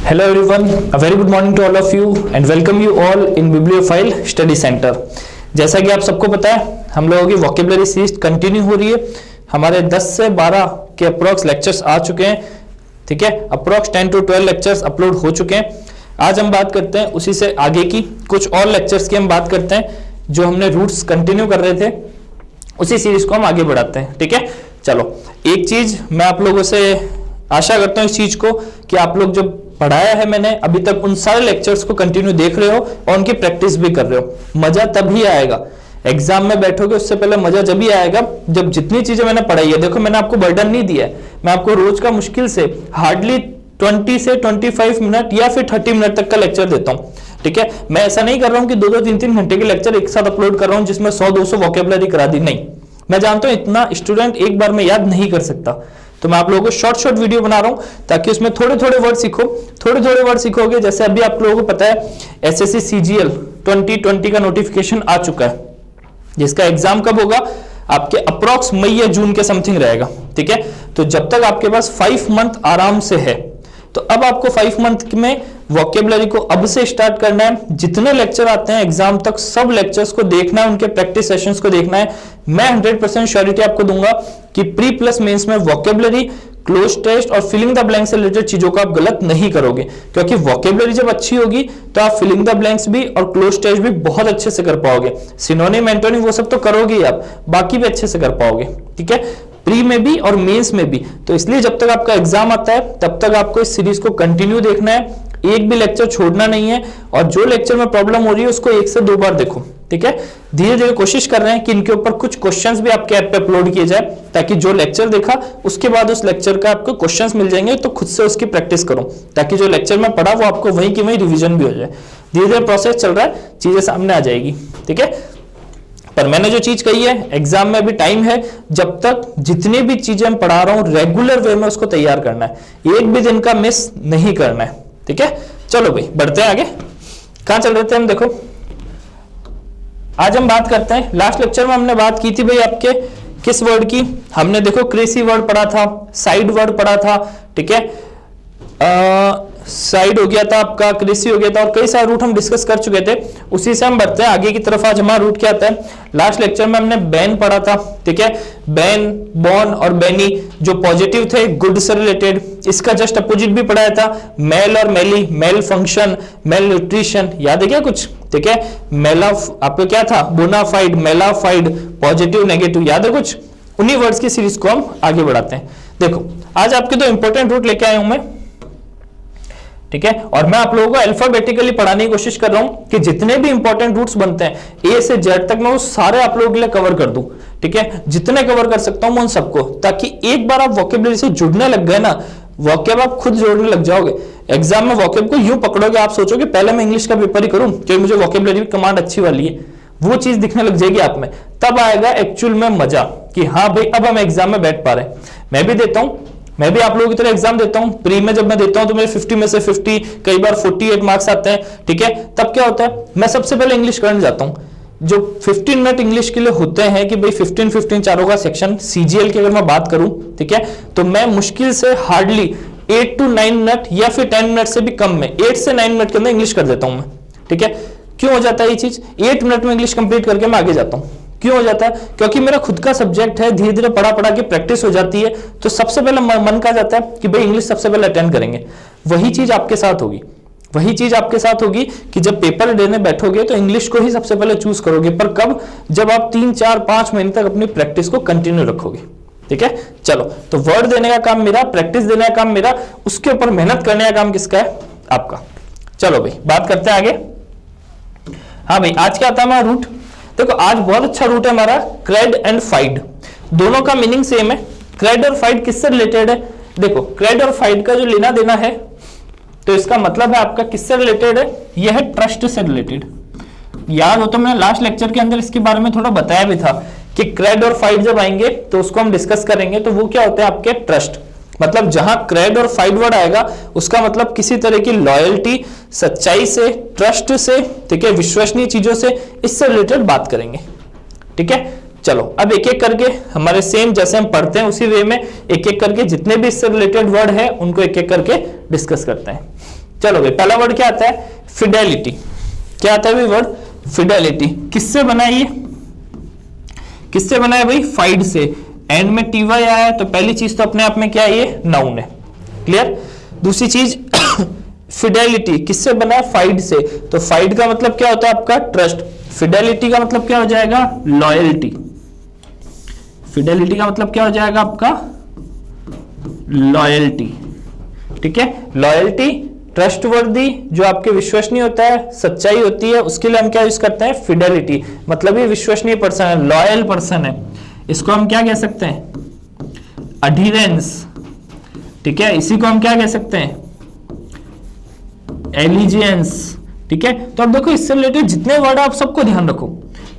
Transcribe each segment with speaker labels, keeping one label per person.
Speaker 1: Hello everyone, a very good morning to all of you and welcome you all in Bibliophile Study Center। जैसा कि आप सबको पता है हम लोगों की वोकेबलरी सीरीज कंटिन्यू हो रही है। हमारे 10 से 12 के अप्रोक्स लेक्चर्स आ चुके हैं, ठीक है। अप्रोक्स 10 to 12 लेक्चर्स अपलोड हो चुके हैं। आज हम बात करते हैं उसी से आगे की कुछ और लेक्चर्स की हम बात करते हैं जो हमने रूट्स कंटिन्यू कर रहे थे, उसी सीरीज को हम आगे बढ़ाते हैं, ठीक है। चलो, एक चीज मैं आप लोगों से आशा करता हूँ इस चीज को कि आप लोग जब पढ़ाया है मैंने अभी तक उन सारे लेक्चर्स को कंटिन्यू देख रहे हो और उनकी प्रैक्टिस भी कर रहे हो। मजा तभी आएगा, एग्जाम में बैठोगे उससे पहले मजा जब ही आएगा जब जितनी चीजें मैंने पढ़ाई है। देखो, मैंने आपको बर्डन नहीं दिया है, मैं आपको रोज का मुश्किल से हार्डली 20 से 25 मिनट या फिर 30 मिनट तक का लेक्चर देता हूँ, ठीक है। मैं ऐसा नहीं कर रहा हूँ कि 2-2, 3-3 घंटे के लेक्चर एक साथ अपलोड कर रहा हूँ जिसमें 100-200 वोकेबलरी करा दी। नहीं, मैं जानता हूँ इतना स्टूडेंट एक बार में याद नहीं कर सकता, तो मैं आप लोगों को शॉर्ट वीडियो बना रहा हूं ताकि उसमें थोड़े वर्ड सीखो। थोड़े वर्ड सीखोगे, जैसे अभी आप लोगों को पता है एसएससी सीजीएल 2020 का नोटिफिकेशन आ चुका है, जिसका एग्जाम कब होगा, आपके अप्रॉक्स मई या जून के समथिंग रहेगा, ठीक है। तो जब तक आपके पास 5 मंथ आराम से है, तो अब आपको 5 मंथ में वोकेबलरी को अब से स्टार्ट करना है। जितने लेक्चर आते हैं एग्जाम तक सब लेक्चर्स को देखना है, उनके प्रैक्टिस सेशंस को देखना है। मैं 100% श्योरिटी आपको दूंगा कि प्री प्लस मेंस में वोकेबलरी, क्लोज टेस्ट और फिलिंग द ब्लैंक्स से रिलेटेड चीजों को आप गलत नहीं करोगे, क्योंकि वोकेबलरी जब अच्छी होगी तो आप फिलिंग द ब्लैंक्स भी और क्लोज टेस्ट भी बहुत अच्छे से कर पाओगे। सिनोनिम, एंटोनिम वो सब तो करोगे ही आप, बाकी भी अच्छे से कर पाओगे, ठीक है, प्री में भी और मेंस में भी। तो इसलिए जब तक आपका एग्जाम आता है तब तक आपको इस सीरीज को कंटिन्यू देखना है, एक भी लेक्चर छोड़ना नहीं है। और जो लेक्चर में प्रॉब्लम हो रही है उसको 1 से 2 बार देखो, ठीक है। धीरे धीरे कोशिश कर रहे हैं कि इनके ऊपर कुछ क्वेश्चंस भी आपके ऐप पे अपलोड किए जाए, ताकि जो लेक्चर देखा उसके बाद उस लेक्चर का आपको क्वेश्चंस मिल जाएंगे, तो खुद से उसकी प्रैक्टिस करो, ताकि जो लेक्चर में पढ़ा वो आपको वहीं की वहीं रिविजन भी हो जाए। धीरे धीरे प्रोसेस चल रहा है, चीजें सामने आ जाएगी, ठीक है। पर मैंने जो चीज कही है, एग्जाम में अभी टाइम है, जब तक जितनी भी चीजें हम पढ़ा रहा हूं रेगुलर वे में उसको तैयार करना है, एक भी दिन का मिस नहीं करना है, ठीक है। चलो भाई बढ़ते हैं आगे। कहां चल रहे थे हम, देखो आज हम बात करते हैं, लास्ट लेक्चर में हमने बात की थी भाई आपके किस वर्ड की, हमने देखो क्रेसी वर्ड पढ़ा था, साइड वर्ड पढ़ा था, ठीक है। साइड हो गया था आपका, क्रेसी हो गया था और कई सारे रूट हम डिस्कस कर चुके थे। उसी से हम बढ़ते हैं आगे की तरफ। आज हमारा रूट क्या आता है, लास्ट लेक्चर में हमने बैन पढ़ा था, ठीक है। बैन, बॉर्न और बैनी जो पॉजिटिव थे गुड से रिलेटेड, इसका जस्ट अपोजिट भी पढ़ाया था, मेल और मेली, मेल फंक्शन, मेल न्यूट्रिशन, याद है क्या कुछ, ठीक है। मेला आपको क्या था, बोनाफाइड, मेलाफाइड, पॉजिटिव नेगेटिव, याद है कुछ। उन्हीं वर्ड्स की सीरीज को हम आगे बढ़ाते हैं। देखो आज आपके 2 इंपॉर्टेंट रूट लेके आया हूं मैं, ठीक है। और मैं आप लोगों को अल्फाबेटिकली पढ़ाने की कोशिश कर रहा हूं कि जितने भी इंपॉर्टेंट रूट्स बनते हैं ए से जेड तक मैं वो सारे आप लोगों के लिए कवर कर दूं, ठीक है। जितने कवर कर सकता हूं मैं उन सबको, ताकि एक बार आप वोकेबलरी से जुड़ने लग गए ना, वोकेब आप खुद जोड़ने लग जाओगे। एग्जाम में वोकेब को यूं पकड़ोगे, आप सोचोगे पहले मैं इंग्लिश का पेपर ही करूं क्योंकि मुझे वोकेबलरी की कमांड अच्छी वाली है, वो चीज दिखने लग जाएगी आप में, तब आएगा एक्चुअल में मजा कि हाँ भाई अब हम एग्जाम में बैठ पा रहे हैं। मैं भी देता हूं, मैं भी आप लोगों की तरह एग्जाम देता हूं। प्री में जब मैं देता हूं तो मेरे 50 में से 50, कई बार 48 मार्क्स आते हैं, ठीक है। तब क्या होता है, मैं सबसे पहले इंग्लिश करने जाता हूं। जो 15 मिनट इंग्लिश के लिए होते हैं कि भाई 15 चारों का सेक्शन, सीजीएल की अगर मैं बात करूं, ठीक है, तो मैं मुश्किल से हार्डली 8 to 9 मिनट या फिर 10 मिनट से भी कम में 8 से 9 मिनट के अंदर इंग्लिश कर देता हूं मैं, ठीक है। क्यों हो जाता है ये चीज, 8 मिनट में इंग्लिश कंप्लीट करके मैं आगे जाता हूं। क्यों हो जाता है, क्योंकि मेरा खुद का सब्जेक्ट है, धीरे धीरे पढ़ा के प्रैक्टिस हो जाती है, तो सबसे पहले मन का जाता है कि भाई इंग्लिश सबसे पहले अटेंड करेंगे। वही चीज आपके साथ होगी, वही चीज आपके साथ होगी कि जब पेपर देने बैठोगे तो इंग्लिश को ही सबसे पहले चूज करोगे। पर कब, जब आप 3, 4, 5 महीने तक अपनी प्रैक्टिस को कंटिन्यू रखोगे, ठीक है। चलो, तो वर्ड देने का काम मेरा, प्रैक्टिस देने का काम मेरा, उसके ऊपर मेहनत करने का काम किसका है, आपका। चलो भाई बात करते हैं आगे। हाँ भाई आज क्या आता है हमारा रूट, देखो आज बहुत अच्छा रूट है हमारा, क्रेड एंड फाइड, दोनों का मीनिंग सेम है। क्रेड और फाइड किससे रिलेटेड है, देखो क्रेड और फाइड का जो लेना देना है, तो इसका मतलब है आपका किससे रिलेटेड है, यह है ट्रस्ट से रिलेटेड। याद हो तो मैंने लास्ट लेक्चर के अंदर इसके बारे में थोड़ा बताया भी था कि क्रेड और फाइड जब आएंगे तो उसको हम डिस्कस करेंगे, तो वो क्या होते हैं आपके ट्रस्ट, मतलब जहां क्रेड और फाइड वर्ड आएगा उसका मतलब किसी तरह की लॉयल्टी, सच्चाई से, ट्रस्ट से, ठीक है, विश्वसनीय चीजों से, इससे रिलेटेड बात करेंगे, ठीक है। चलो अब एक एक करके हमारे सेम जैसे हम पढ़ते हैं उसी वे में एक एक करके जितने भी इससे रिलेटेड वर्ड है उनको एक एक करके डिस्कस करते हैं। चलो भाई, पहला वर्ड क्या आता है? फिडेलिटी। क्या आता है भाई वर्ड? फिडेलिटी। किससे बना है ये? किससे बना है भाई? फाइड से। एंड में टी वाई आया है तो पहली चीज तो अपने आप में क्या है? ये नाउन है। क्लियर? दूसरी चीज फिडेलिटी किससे बना है? फाइड से। तो फाइड का मतलब क्या होता है आपका? ट्रस्ट। फिडेलिटी का मतलब क्या हो जाएगा? लॉयल्टी। फिडेलिटी का मतलब क्या हो जाएगा आपका? लॉयल्टी। ठीक है, लॉयल्टी, ट्रस्टवर्दी, जो आपके विश्वसनीय होता है, सच्चाई होती है, उसके लिए हम क्या यूज करते हैं? फिडेलिटी। मतलब ये विश्वसनीय पर्सन है, लॉयल पर्सन है, इसको हम क्या कह सकते हैं? अडीरेंस। ठीक है, इसी को हम क्या कह सकते हैं? एलिजियंस। ठीक है, तो अब देखो इससे रिलेटेड जितने वर्ड आप सबको ध्यान रखो।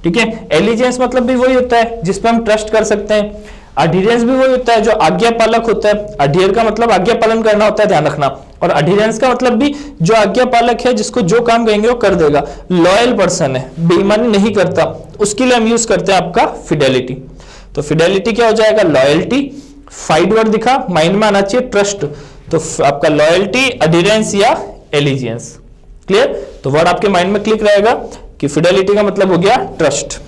Speaker 1: ठीक है, एलिजियंस मतलब भी वही होता है जिस पे हम ट्रस्ट कर सकते हैं। अडीरेंस भी वही होता है जो आज्ञा पालक होता है। अडीयर का मतलब आज्ञा पालन करना होता है, ध्यान रखना। और अडीरेंस का मतलब भी जो आज्ञा पालक है, जिसको जो काम कहेंगे वो कर देगा। लॉयल पर्सन है, बेईमानी नहीं करता, उसके लिए हम यूज करते हैं आपका फिडेलिटी। तो फिडेलिटी क्या हो जाएगा? लॉयल्टी। फाइड वर्ड दिखा, माइंड में आना चाहिए ट्रस्ट। तो आपका लॉयल्टी, अडीरेंस या एलिजियंस। क्लियर? तो वर्ड आपके माइंड में क्लिक रहेगा कि फिडेलिटी का मतलब हो गया ट्रस्ट।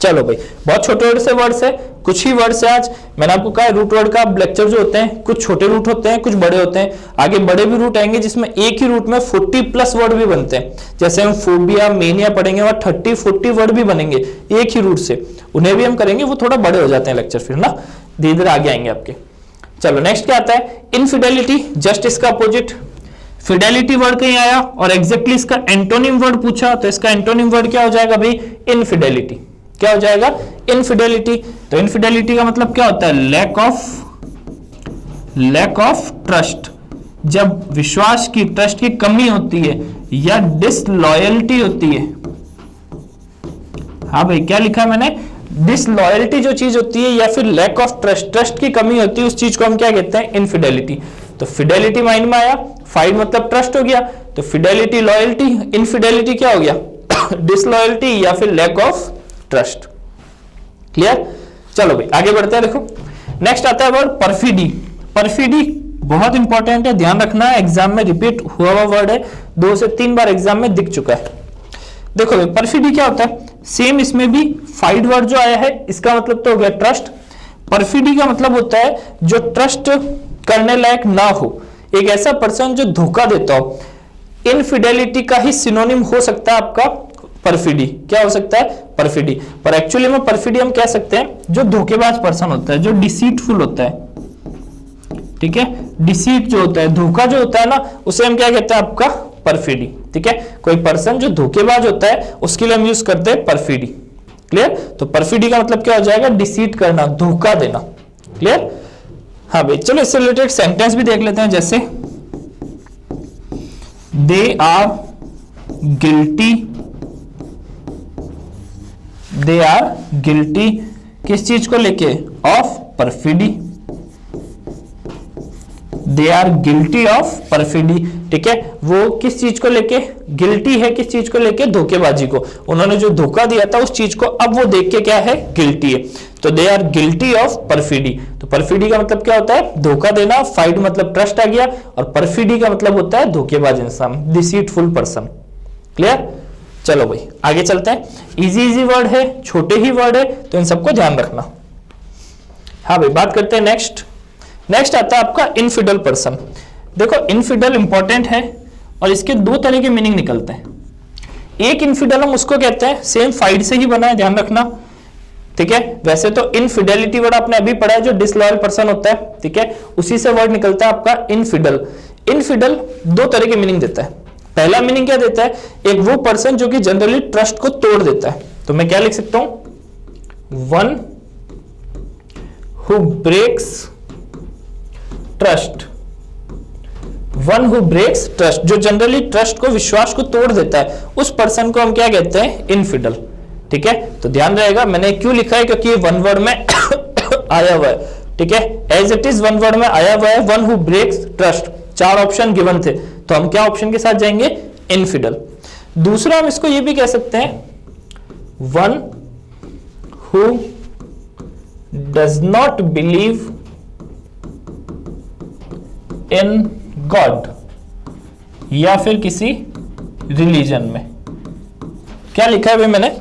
Speaker 1: चलो भाई, बहुत छोटे वर्ड से वर्ड्स है, कुछ ही वर्ड्स है आज। मैंने आपको कहा रूट वर्ड का लेक्चर जो होते हैं, कुछ छोटे रूट होते हैं, कुछ बड़े होते हैं। आगे बड़े भी रूट आएंगे जिसमें एक ही रूट में 40+ वर्ड भी बनते हैं। जैसे हम फोबिया, मेनिया पढ़ेंगे, वहां 30-40 वर्ड भी बनेंगे एक ही रूट से, उन्हें भी हम करेंगे। वो थोड़ा बड़े हो जाते हैं लेक्चर, फिर ना धीरे धीरे आगे आएंगे आपके। चलो नेक्स्ट क्या आता है? इनफिडेलिटी, जस्ट इसका अपोजिट। फिडेलिटी वर्ड कहीं आया और एग्जैक्टली इसका एंटोनिम वर्ड पूछा, तो इसका एंटोनिम वर्ड क्या हो जाएगा भाई? इनफिडेलिटी। क्या हो जाएगा? इनफिडेलिटी। तो इनफिडेलिटी का मतलब क्या होता है? Lack of trust. जब विश्वास की, ट्रस्ट की कमी होती है या डिसलॉयल्टी होती है। हाँ भाई, क्या लिखा है मैंने? डिसलॉयल्टी जो चीज होती है या फिर लैक ऑफ ट्रस्ट, ट्रस्ट की कमी होती है, उस चीज को हम क्या कहते हैं? इनफिडेलिटी। तो फिडेलिटी माइंड में आया, फाइड मतलब ट्रस्ट हो गया, तो फिडेलिटी लॉयल्टी, इनफिडेलिटी क्या हो गया? डिसलॉयल्टी या फिर लैक ऑफ ट्रस्ट। क्लियर? चलो भाई आगे बढ़ते हैं। देखो नेक्स्ट आता है वर्ड परफिडी। परफिडी बहुत इंपॉर्टेंट है, ध्यान रखना है, एग्जाम में रिपीट हुआ हुआ वर्ड है, 2 से 3 बार एग्जाम में दिख चुका है। देखो भाई, परफिडी क्या होता है? सेम इसमें भी फाइड वर्ड जो आया है, इसका मतलब तो हो गया ट्रस्ट। परफिडी का मतलब होता है जो ट्रस्ट करने लायक ना हो, एक ऐसा पर्सन जो धोखा देता हो। इनफिडेलिटी का ही सिनोनिम हो सकता है आपका परफिडी। क्या हो सकता है? परफिडी। पर एक्चुअली में परफिडी हम कह सकते हैं जो धोखेबाज पर्सन होता है, जो डिसीटफुल होता है। ठीक है, डिसीट जो होता है, धोखा जो होता है ना, उसे हम क्या कहते हैं? आपका परफिडी। ठीक है, कोई पर्सन जो धोखेबाज होता है उसके लिए हम यूज करते हैं परफिडी। क्लियर? तो परफिडी का मतलब क्या हो जाएगा? डिसीट करना, धोखा देना। क्लियर? हाँ भाई, चलो इससे रिलेटेड सेंटेंस भी देख लेते हैं। जैसे दे आर गिल्टी, किस चीज को लेके? Of perfidy. They are guilty of perfidy. ठीक है, वो किस चीज को लेके गिल्टी है? किस चीज को लेके? धोखेबाजी को। उन्होंने जो धोखा दिया था उस चीज को अब वो देख के क्या है? गिल्टी है। तो दे आर गिल्टी ऑफ परफिडी। तो परफिडी का मतलब क्या होता है? धोखा देना। फाइड मतलब ट्रस्ट आ गया, और परफिडी का मतलब होता है धोखेबाज इंसान, डिसीटफुल पर्सन। क्लियर? चलो भाई आगे चलते हैं। इजी वर्ड है, छोटे ही वर्ड है, तो इन सबको ध्यान रखना। हाँ भाई, बात करते हैं नेक्स्ट आता है आपका इनफिडल पर्सन। देखो इनफिडल इंपॉर्टेंट है और इसके 2 तरह के मीनिंग निकलते हैं। एक इनफिडल हम उसको कहते हैं, सेम फाइड से ही बना है, ध्यान रखना। ठीक है, वैसे तो इनफिडेलिटी वर्ड आपने अभी पढ़ा है, जो डिसलॉयल पर्सन होता है। ठीक है, उसी से वर्ड निकलता है आपका इनफिडल। इनफिडल 2 तरह के मीनिंग देता है। पहला मीनिंग क्या देता है? एक वो पर्सन जो कि जनरली ट्रस्ट को तोड़ देता है। तो मैं क्या लिख सकता हूं? One who breaks trust. One who breaks trust, जो जनरली ट्रस्ट को, विश्वास को तोड़ देता है, उस पर्सन को हम क्या कहते हैं? इनफिडल। ठीक है, तो ध्यान रहेगा, मैंने क्यों लिखा है? क्योंकि ये वन वर्ड में आया हुआ है। ठीक है, as it is one word में आया हुआ है, one who breaks trust. 4 option given थे, तो हम क्या ऑप्शन के साथ जाएंगे? इनफिडल। दूसरा हम इसको ये भी कह सकते हैं, one who does not believe in God. या फिर किसी रिलीजन में। क्या लिखा है भाई मैंने,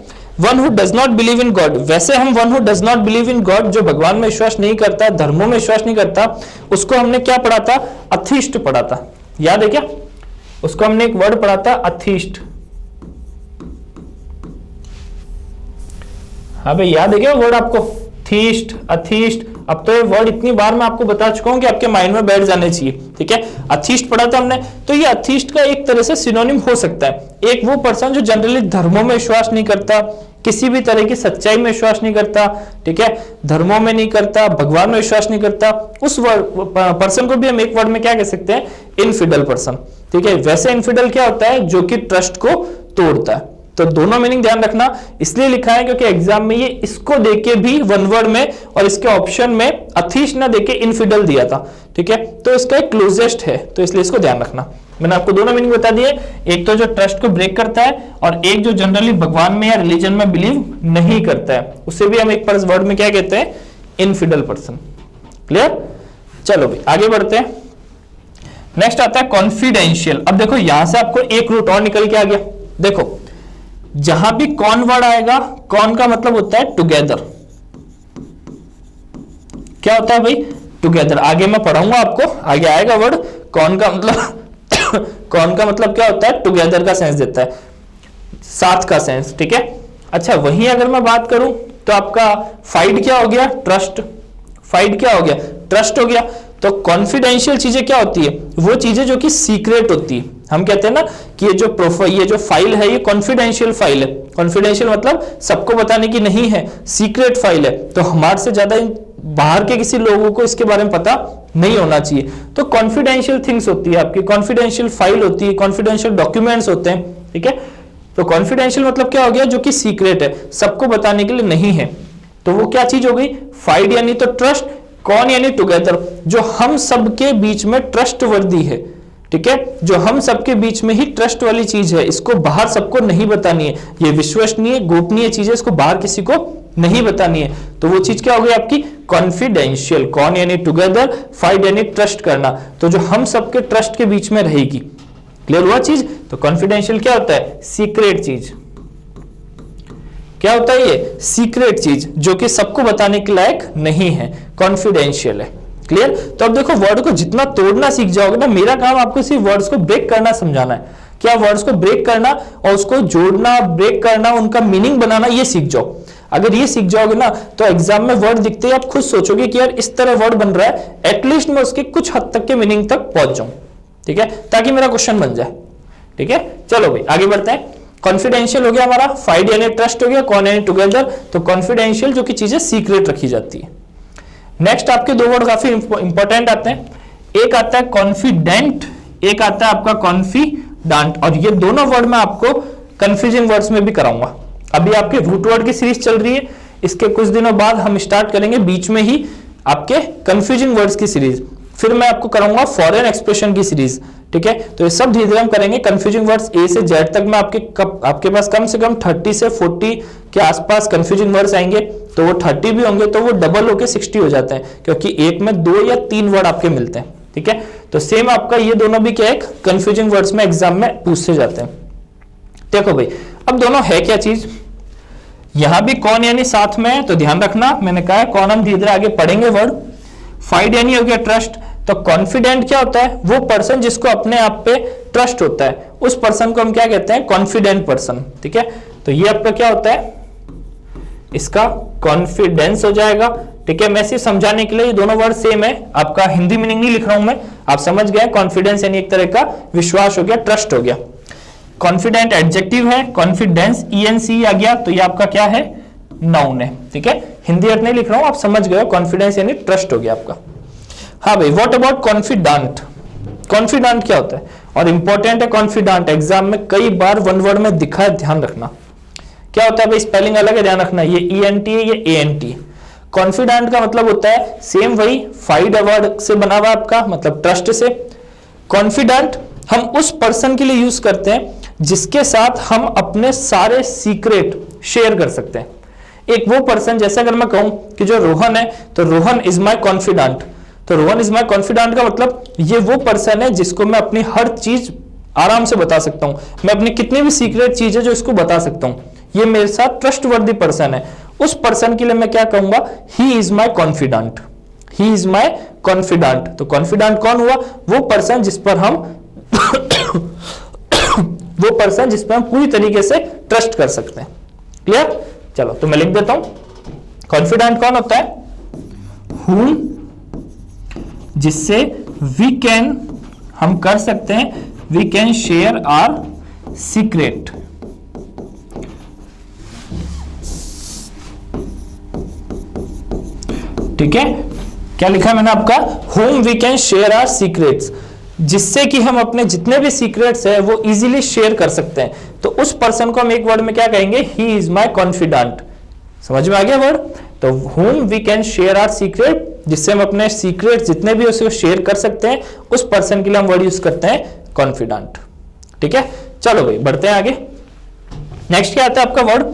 Speaker 1: one who does not believe in God. वैसे हम one who does not believe in God, जो भगवान में विश्वास नहीं करता, धर्मों में विश्वास नहीं करता, उसको हमने क्या पढ़ा था, अथीस्ट पढ़ा था। याद है क्या, उसको हमने एक वर्ड पढ़ा था अथीस्ट। हाँ भाई याद है क्या वर्ड आपको, थीस्ट, अथीस्ट। अब तो ये वर्ड इतनी बार मैं आपको बता चुका हूं कि आपके माइंड में बैठ जाने चाहिए। ठीक है, अथीस्ट पढ़ा था हमने। तो ये अथीस्ट का एक तरह से सिनोनिम हो सकता है, एक वो पर्सन जो जनरली धर्मों में विश्वास नहीं करता, किसी भी तरह की सच्चाई में विश्वास नहीं करता, ठीक है, धर्मों में नहीं करता, भगवान में विश्वास नहीं करता, उस पर्सन को भी हम एक वर्ड में क्या कह सकते हैं, इनफिडल पर्सन। ठीक है, वैसे इनफिडल क्या होता है, जो कि ट्रस्ट को तोड़ता है। तो दोनों मीनिंग ध्यान रखना, इसलिए लिखा है क्योंकि एग्जाम में ये इसको देके भी वन वर्ड में और इसके ऑप्शन में अथीस्ट ना देके इनफिडल दिया था। ठीक है, तो इसका एक क्लोजेस्ट है, तो इसलिए इसको ध्यान रखना। मैंने आपको दोनों मीनिंग बता दिए, एक तो जो ट्रस्ट को ब्रेक करता है और एक जो जनरली भगवान में या रिलीजन में बिलीव नहीं करता है, उसे भी हम एक वर्ड में क्या कहते हैं, इनफिडल पर्सन। क्लियर, चलो भाई आगे बढ़ते हैं। नेक्स्ट आता है कॉन्फिडेंशियल। अब देखो यहां से आपको एक रूट और निकल के आ गया। देखो जहां भी कॉन वर्ड आएगा, कॉन का मतलब होता है टुगेदर। क्या होता है भाई, टुगेदर। आगे मैं पढ़ाऊंगा आपको, आगे आएगा वर्ड। कॉन का मतलब कॉन का मतलब क्या होता है, टुगेदर का सेंस देता है, साथ का सेंस। ठीक है, अच्छा वहीं अगर मैं बात करूं तो आपका फाइड क्या हो गया, ट्रस्ट। फाइड क्या हो गया, ट्रस्ट हो गया। तो कॉन्फिडेंशियल चीजें क्या होती है, वो चीजें जो कि सीक्रेट होती है। हम कहते हैं ना कि ये जो फाइल है ये कॉन्फिडेंशियल फाइल है। कॉन्फिडेंशियल मतलब सबको बताने की नहीं है, सीक्रेट फाइल है, तो हमारे से ज्यादा बाहर के किसी लोगों को इसके बारे में पता नहीं होना चाहिए। तो कॉन्फिडेंशियल थिंग्स होती है आपकी, कॉन्फिडेंशियल फाइल होती है, कॉन्फिडेंशियल डॉक्यूमेंट्स होते हैं। ठीक है, तो कॉन्फिडेंशियल मतलब क्या हो गया, जो कि सीक्रेट है, सबको बताने के लिए नहीं है। तो वो क्या चीज हो गई, फाइड यानी तो ट्रस्ट, कौन यानी टुगेदर, जो हम सबके बीच में ट्रस्ट वर्दी है। ठीक है, जो हम सबके बीच में ही ट्रस्ट वाली चीज है, इसको बाहर सबको नहीं बतानी है, ये विश्वसनीय गोपनीय चीज है, इसको बाहर किसी को नहीं बतानी है। तो वो चीज क्या हो गई आपकी, कॉन्फिडेंशियल। कौन यानी टुगेदर, फाइड यानी ट्रस्ट करना, तो जो हम सबके ट्रस्ट के बीच में रहेगी। क्लियर हुआ चीज। तो कॉन्फिडेंशियल क्या होता है, सीक्रेट चीज। क्या होता है ये, सीक्रेट चीज जो कि सबको बताने के लायक नहीं है, कॉन्फिडेंशियल है। क्लियर। तो अब देखो वर्ड को जितना तोड़ना सीख जाओगे ना, मेरा काम आपको सिर्फ वर्ड्स को ब्रेक करना समझाना है। क्या वर्ड्स को ब्रेक करना और उसको जोड़ना, ब्रेक करना, उनका मीनिंग बनाना, ये सीख जाओ। अगर ये सीख जाओगे ना तो एग्जाम में वर्ड दिखते ही आप खुद सोचोगे कि यार इस तरह वर्ड बन रहा है, एटलीस्ट मैं उसके कुछ हद तक के मीनिंग तक पहुंच जाऊं। ठीक है, ताकि मेरा क्वेश्चन बन जाए। ठीक है, चलो भाई आगे बढ़ते हैं। कॉन्फिडेंशियल हो गया हमारा, फाइड यानी ट्रस्ट हो गया, कौन यानी टुगेदर। तो कॉन्फिडेंशियल जो कि चीजें सीक्रेट रखी जाती है। नेक्स्ट आपके दो वर्ड काफी इंपॉर्टेंट आते हैं, एक आता है कॉन्फिडेंट, एक आता है आपका कॉन्फिडेंट। और ये दोनों वर्ड मैं आपको कंफ्यूजिंग वर्ड्स में भी कराऊंगा। अभी आपके रूट वर्ड की सीरीज चल रही है, इसके कुछ दिनों बाद हम स्टार्ट करेंगे बीच में ही आपके कंफ्यूजिंग वर्ड्स की सीरीज, फिर मैं आपको कराऊंगा फॉरेन एक्सप्रेशन की सीरीज। ठीक है, तो ये सब धीरे धीरे हम करेंगे। कंफ्यूजिंग वर्ड्स ए से जेड तक में आपके पास कम से कम 30 से 40 के आसपास कंफ्यूजिंग वर्ड्स आएंगे। तो वो 30 भी होंगे तो वो डबल होके 60 हो जाते हैं, क्योंकि एक में 2 या 3 वर्ड आपके मिलते हैं। ठीक है, तो सेम आपका ये दोनों भी क्या है, कंफ्यूजिंग वर्ड्स में एग्जाम में पूछे जाते हैं। देखो भाई अब दोनों है क्या चीज, यहां भी कौन यानी साथ में है, तो ध्यान रखना मैंने कहा है कौन हम धीरे धीरे आगे पढ़ेंगे वर्ड। फाइड यानी हो गया ट्रस्ट। तो कॉन्फिडेंट क्या होता है, वो पर्सन जिसको अपने आप पे ट्रस्ट होता है, उस पर्सन को हम क्या कहते हैं, कॉन्फिडेंट पर्सन। ठीक है, तो ये आपका क्या होता है, इसका कॉन्फिडेंस हो जाएगा। ठीक है, मैं सिर्फ समझाने के लिए ये दोनों वर्ड सेम है, आपका हिंदी मीनिंग नहीं लिख रहा हूं मैं, आप समझ गए। कॉन्फिडेंस यानी एक तरह का विश्वास हो गया, ट्रस्ट हो गया। कॉन्फिडेंट एडजेक्टिव है, कॉन्फिडेंस ENC आ गया, तो ये आपका क्या है, नाउन है। ठीक है, हिंदी अर्थ नहीं लिख रहा हूं, आप समझ गए। कॉन्फिडेंस यानी ट्रस्ट हो गया आपका। हाँ भाई, व्हाट अबाउट कॉन्फिडेंट। कॉन्फिडेंट क्या होता है और इंपॉर्टेंट है कॉन्फिडेंट, एग्जाम में कई बार वन वर्ड में दिखा है, ध्यान रखना। क्या होता है भाई, स्पेलिंग अलग है, ध्यान रखना, ये ENT है, ये ANT है। कॉन्फिडेंट का मतलब होता है सेम वही फाइड वर्ड से बना हुआ आपका, मतलब ट्रस्ट से। कॉन्फिडेंट हम उस पर्सन के लिए यूज करते हैं जिसके साथ हम अपने सारे सीक्रेट शेयर कर सकते हैं। एक वो पर्सन, जैसे अगर मैं कहूं कि जो रोहन है, तो रोहन इज माई कॉन्फिडेंट। तो रोहन इज माई कॉन्फिडेंट का मतलब ये वो पर्सन है जिसको मैं अपनी हर चीज आराम से बता सकता हूं, मैं अपनी कितनी भी सीक्रेट चीज है जो इसको बता सकता हूं, ये मेरे साथ ट्रस्टवर्दी पर्सन है, उस पर्सन के लिए मैं क्या कहूंगा, he is my confident, he is my confident. तो कॉन्फिडेंट कौन हुआ, वो पर्सन जिस पर हम वो पर्सन जिस पर हम पूरी तरीके से ट्रस्ट कर सकते हैं। क्लियर, चलो तो मैं लिख देता हूं, कॉन्फिडेंट कौन होता है, whom जिससे वी कैन, हम कर सकते हैं, we can share our secret. ठीक है, क्या लिखा है मैंने आपका, whom we can share our secrets, जिससे कि हम अपने जितने भी सीक्रेट्स है वो इजीली शेयर कर सकते हैं। तो उस पर्सन को हम एक वर्ड में क्या कहेंगे, ही इज माई कॉन्फिडेंट। समझ में आ गया वर्ड, तो whom we can share our secret, जिससे हम अपने सीक्रेट जितने भी उसे शेयर कर सकते हैं, उस पर्सन के लिए हम वर्ड यूज करते हैं कॉन्फिडेंट। ठीक है, चलो भाई बढ़ते हैं आगे। नेक्स्ट क्या आता है आपका वर्ड,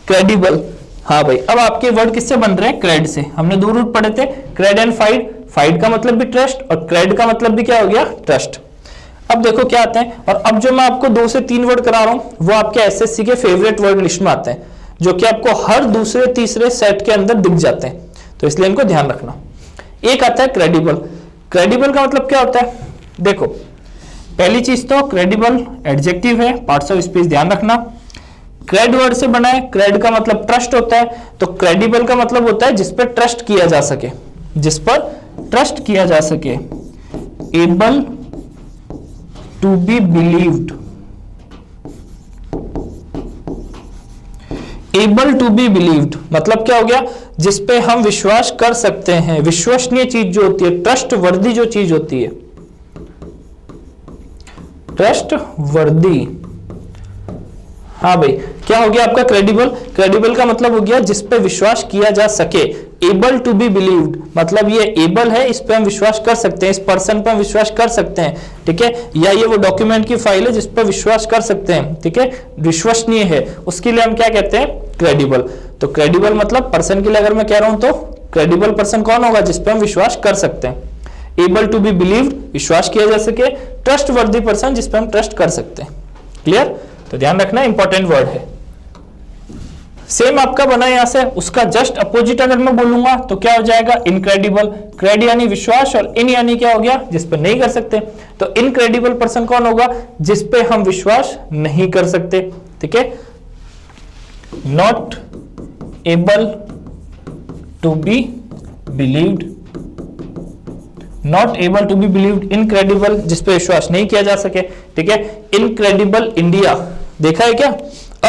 Speaker 1: क्रेडिबल। हाँ भाई, अब आपके वर्ड किससे बन रहे हैं, क्रेड से। हमने दो रूट पढ़े थे, क्रेड एंड फाइड। फाइड का मतलब भी ट्रस्ट और क्रेड का मतलब भी क्या हो गया, ट्रस्ट। अब देखो क्या आते हैं, और अब जो मैं आपको 2 से 3 वर्ड करा रहा हूं वो आपके एसएससी के फेवरेट वर्ड लिस्ट में आते हैं, जो कि आपको हर दूसरे तीसरे सेट के अंदर दिख जाते हैं, तो इसलिए इनको ध्यान रखना। एक आता है क्रेडिबल। क्रेडिबल का मतलब क्या होता है, देखो पहली चीज तो क्रेडिबल एडजेक्टिव है, पार्ट्स ऑफ स्पीच ध्यान रखना। क्रेड वर्ड से बना है, क्रेड का मतलब ट्रस्ट होता है, तो क्रेडिबल का मतलब होता है जिस पर ट्रस्ट किया जा सके, जिस पर ट्रस्ट किया जा सके। Able to be believed, able to be believed मतलब क्या हो गया, जिस पे हम विश्वास कर सकते हैं। विश्वसनीय चीज जो होती है, ट्रस्ट वर्दी जो चीज होती है, ट्रस्ट वर्दी। हाँ भाई, क्या हो गया आपका क्रेडिबल। क्रेडिबल का मतलब हो गया जिस पे विश्वास किया जा सके। एबल टू बी बिलीव्ड मतलब ये एबल है, इस पे हम विश्वास कर सकते हैं, इस पर्सन पे हम विश्वास कर सकते हैं। ठीक है, या ये वो डॉक्यूमेंट की फाइल है जिस पर विश्वास कर सकते हैं। ठीक है, विश्वसनीय है, उसके लिए हम क्या कहते हैं, क्रेडिबल। तो क्रेडिबल मतलब पर्सन के लिए अगर मैं कह रहा हूं तो क्रेडिबल पर्सन कौन होगा, जिस पे हम विश्वास कर सकते हैं। एबल टू बी बिलीव्ड विश्वास किया जा सके, ट्रस्ट वर्दी पर्सन जिस पे हम ट्रस्ट कर सकते हैं। क्लियर, तो ध्यान रखना इंपॉर्टेंट वर्ड है। सेम आपका बना यहां से, उसका जस्ट अपोजिट अगर मैं बोलूंगा तो क्या हो जाएगा, इनक्रेडिबल। क्रेड यानी विश्वास और इन यानी क्या हो गया, जिस पे नहीं कर सकते। तो इनक्रेडिबल पर्सन कौन होगा, जिस पे हम विश्वास नहीं कर सकते। ठीक है, not able to be believed, not able to be believed, incredible जिस पे विश्वास नहीं किया जा सके। ठीक है, इनक्रेडिबल इंडिया देखा है क्या,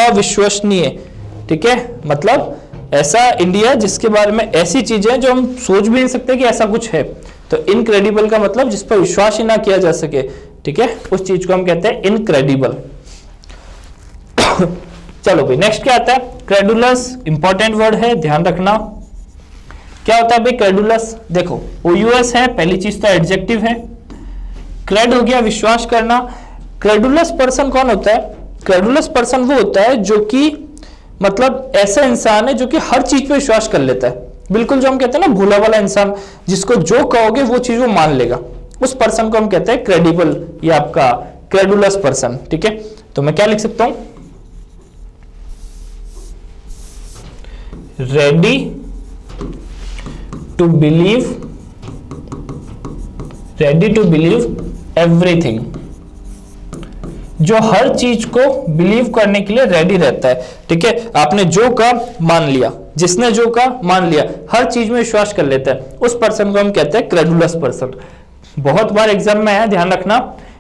Speaker 1: अविश्वसनीय। ठीक है, मतलब ऐसा इंडिया जिसके बारे में ऐसी चीजें जो हम सोच भी नहीं सकते कि ऐसा कुछ है। तो इनक्रेडिबल का मतलब जिस पर विश्वास ही ना किया जा सके। ठीक है, उस चीज को हम कहते हैं इनक्रेडिबल। चलो भाई नेक्स्ट क्या आता है, क्रेडुलस। इंपॉर्टेंट वर्ड है, ध्यान रखना। क्या होता है भाई क्रेडुलस, देखो ओयूएस है, पहली चीज तो एडजेक्टिव है। क्रेड हो गया विश्वास करना। क्रेडुलस पर्सन कौन होता है, क्रेडुलस पर्सन वो होता है जो कि मतलब ऐसा इंसान है जो कि हर चीज पे विश्वास कर लेता है। बिल्कुल जो हम कहते हैं ना भोला वाला इंसान, जिसको जो कहोगे वो चीज वो मान लेगा, उस पर्सन को हम कहते हैं क्रेडिबल या आपका क्रेडुलस पर्सन। ठीक है, तो मैं क्या लिख सकता हूं, ready to believe, ready to believe everything, जो हर चीज को बिलीव करने के लिए रेडी रहता है। ठीक है, आपने जो कहा मान लिया, जिसने जो कहा मान लिया, हर चीज में विश्वास कर लेता है, उस पर्सन को हम कहते हैं क्रेडुलस पर्सन। बहुत बार एग्जाम में आया, ध्यान रखना।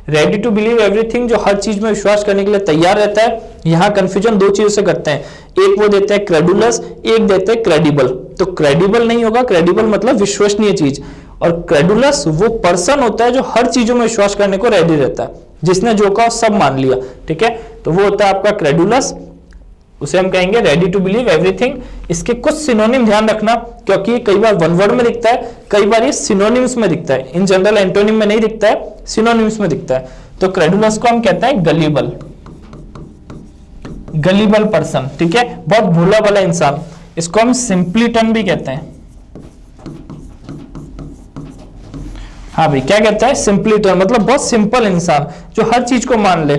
Speaker 1: रेडी टू बिलीव एवरीथिंग, जो हर चीज में विश्वास करने के लिए तैयार रहता है। यहाँ कंफ्यूजन 2 चीजों से करते हैं, एक वो देते हैं क्रेडुलस, एक देते हैं क्रेडिबल। तो क्रेडिबल नहीं होगा, क्रेडिबल मतलब विश्वसनीय चीज, और क्रेडुलस वो पर्सन होता है जो हर चीजों में विश्वास करने को रेडी रहता है, जिसने जो कहा सब मान लिया। ठीक है, तो वो होता है आपका क्रेडुलस, उसे हम कहेंगे रेडी टू बिलीव एवरीथिंग। इसके कुछ सिनोनिम ध्यान रखना, क्योंकि ये कई बार वन वर्ड में दिखता है, कई बार ये सिनोनिम्स में दिखता है। इन जनरल एंटोनिम में नहीं दिखता है, सिनोनिम्स में दिखता है। तो क्रेडुलस को हम कहते हैं गलीबल, गलीबल पर्सन। ठीक है, बहुत भोला वाला इंसान, इसको हम सिंपलीटन भी कहते हैं। हाँ भाई, क्या कहता है? सिंपलीटन, मतलब बहुत सिंपल इंसान जो हर चीज को मान ले,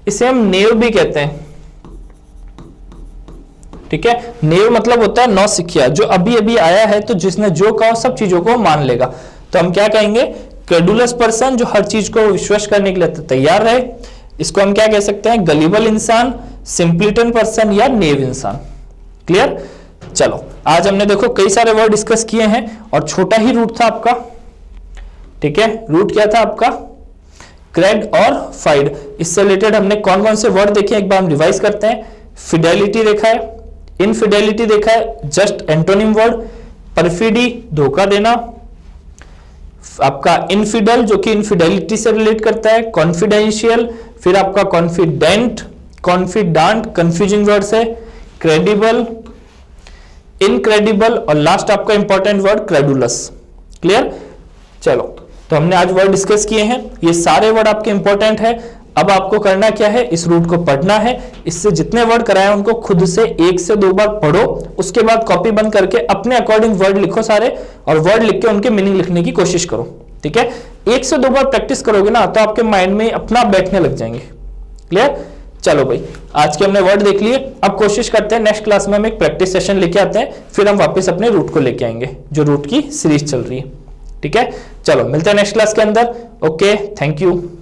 Speaker 1: इसे हम नेव भी कहते हैं। ठीक है, नेव मतलब होता है नौसिखिया, जो अभी अभी आया है तो जिसने जो कहा सब चीजों को मान लेगा। तो हम क्या कहेंगे? क्रेडुलस पर्सन, जो हर चीज को विश्वास करने के लिए तैयार रहे। इसको हम क्या कह सकते हैं? गलीबल इंसान, सिंपलीटन पर्सन या नेव इंसान। क्लियर? चलो, आज हमने देखो कई सारे वर्ड डिस्कस किए हैं और छोटा ही रूट था आपका। ठीक है, रूट क्या था आपका? क्रेड और फाइड। इससे रिलेटेड हमने कौन कौन से वर्ड देखे एक बार हम रिवाइज करते हैं। फिडेलिटी देखा है, इनफिडेलिटी देखा है, जस्ट एंटोनिम वर्ड। परफिडी, धोखा देना। आपका इनफिडल, जो कि इनफिडेलिटी से रिलेट करता है। कॉन्फिडेंशियल, फिर आपका कॉन्फिडेंट, कॉन्फिडांट, कंफ्यूजिंग वर्ड्स है। क्रेडिबल, इनक्रेडिबल और लास्ट आपका इंपॉर्टेंट वर्ड क्रेडुलस। क्लियर? चलो, तो हमने आज वर्ड डिस्कस किए हैं, ये सारे वर्ड आपके इंपॉर्टेंट है। अब आपको करना क्या है? इस रूट को पढ़ना है। इससे जितने वर्ड कराए उनको खुद से 1 से 2 बार पढ़ो, उसके बाद कॉपी बंद करके अपने अकॉर्डिंग वर्ड लिखो सारे, और वर्ड लिख के उनके मीनिंग लिखने की कोशिश करो। ठीक है, 1 से 2 बार प्रैक्टिस करोगे ना तो आपके माइंड में अपना बैठने लग जाएंगे। क्लियर? चलो भाई, आज के हमने वर्ड देख लिए। अब कोशिश करते हैं नेक्स्ट क्लास में हम एक प्रैक्टिस सेशन लेके आते हैं, फिर हम वापस अपने रूट को लेके आएंगे, जो रूट की सीरीज चल रही है। ठीक है, चलो मिलते हैं नेक्स्ट क्लास के अंदर। Okay, thank you.